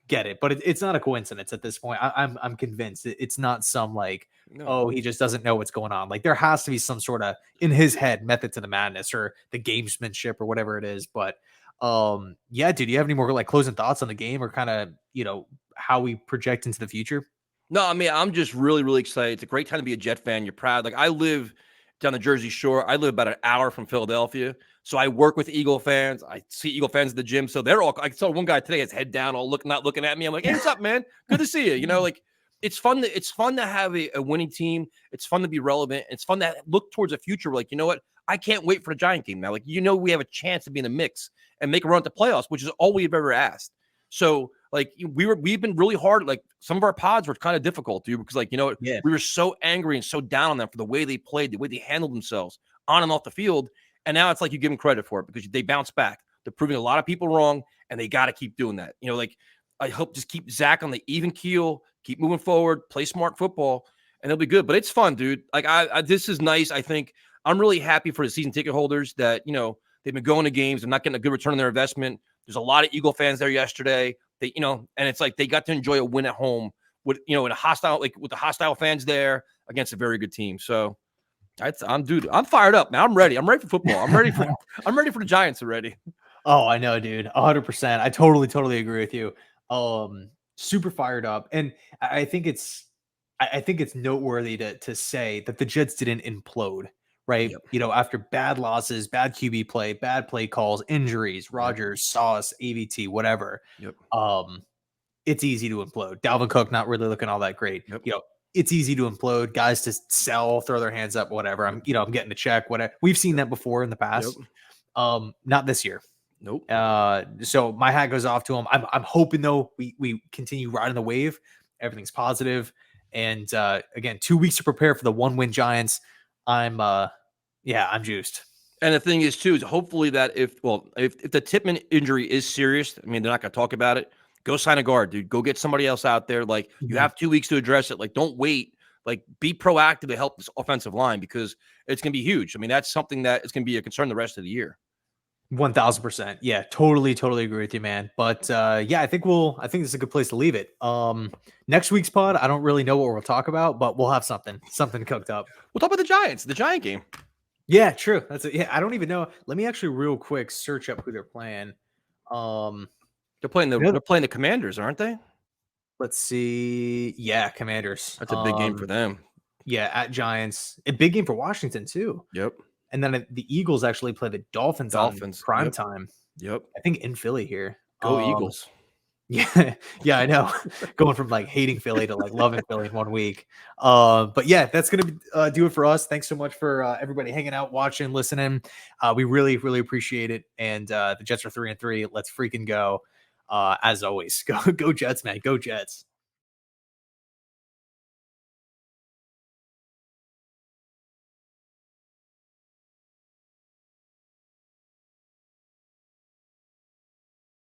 Speaker 1: get it, but it's not a coincidence at this point. I'm convinced it's not some like, oh, he just doesn't know what's going on. Like there has to be some sort of in his head method to the madness, or the gamesmanship, or whatever it is. But yeah, dude, do you have any more like closing thoughts on the game, or kind of how we project into the future?
Speaker 2: No, I mean, I'm just really, really excited. It's a great time to be a Jet fan. You're proud. Like I live down the Jersey Shore. I live about an hour from Philadelphia. So I work with Eagle fans. I see Eagle fans at the gym. So they're all, I saw one guy today, his head down, not looking at me. I'm like, hey, what's up, man? Good to see you. Like it's fun to have a winning team. It's fun to be relevant. It's fun to look towards the future. We're like, you know what? I can't wait for the Giant game now. Like, we have a chance to be in the mix and make a run to playoffs, which is all we've ever asked. So like we've been really hard. Like some of our pods were kind of difficult, dude, because like, we were so angry and so down on them for the way they played, the way they handled themselves on and off the field. And now it's like you give them credit for it, because they bounce back. They're proving a lot of people wrong, and they got to keep doing that. Like I hope just keep Zach on the even keel, keep moving forward, play smart football, and it'll be good. But it's fun, dude. Like this is nice. I think I'm really happy for the season ticket holders that, they've been going to games and not getting a good return on their investment. There's a lot of Eagle fans there yesterday. They, and it's like they got to enjoy a win at home with, in a hostile, like with the hostile fans there against a very good team. So I'm fired up, man. I'm ready. I'm ready for football. I'm ready for the Giants already.
Speaker 1: Oh, I know, dude. 100%. I totally agree with you. Super fired up. And I think it's noteworthy to say that the Jets didn't implode, right?
Speaker 2: Yep.
Speaker 1: After bad losses, bad QB play, bad play calls, injuries, Rodgers, Sauce, AVT, whatever.
Speaker 2: Yep.
Speaker 1: It's easy to implode. Dalvin Cook not really looking all that great.
Speaker 2: Yep.
Speaker 1: It's easy to implode. Guys to sell, throw their hands up, whatever. I'm getting a check, whatever. We've seen that before in the past. Not this year.
Speaker 2: Nope.
Speaker 1: So my hat goes off to him. I'm hoping though we continue riding the wave. Everything's positive. And again, 2 weeks to prepare for the 1-win Giants. I'm juiced.
Speaker 2: And the thing is too, is hopefully that if the Tippmann injury is serious, I mean, they're not going to talk about it. Go sign a guard, dude. Go get somebody else out there. Like you have 2 weeks to address it. Like don't wait. Like be proactive to help this offensive line, because it's going to be huge. I mean, that's something that is going to be a concern the rest of the year.
Speaker 1: 1000%. Yeah, totally agree with you, man. But yeah, I think this is a good place to leave it. Next week's pod, I don't really know what we'll talk about, but we'll have something cooked up.
Speaker 2: We'll talk about the Giants, the Giant game.
Speaker 1: Yeah, true. That's it. Yeah, I don't even know. Let me actually real quick search up who they're playing. Um, you know,
Speaker 2: They're playing the Commanders, aren't they?
Speaker 1: let's see. Yeah, Commanders.
Speaker 2: That's a big game for them.
Speaker 1: Yeah, at Giants. A big game for Washington too.
Speaker 2: Yep.
Speaker 1: And then the Eagles actually play the Dolphins on
Speaker 2: Dolphins.
Speaker 1: prime
Speaker 2: Yep.
Speaker 1: time.
Speaker 2: Yep.
Speaker 1: I think in Philly here.
Speaker 2: Go Eagles.
Speaker 1: Yeah, yeah, I know. Going from like hating Philly to like loving Philly in 1 week. But yeah, that's gonna do it for us. Thanks so much for everybody hanging out, watching, listening. We really, really appreciate it. And the Jets are 3-3. Let's freaking go. As always, go Jets, man. Go Jets.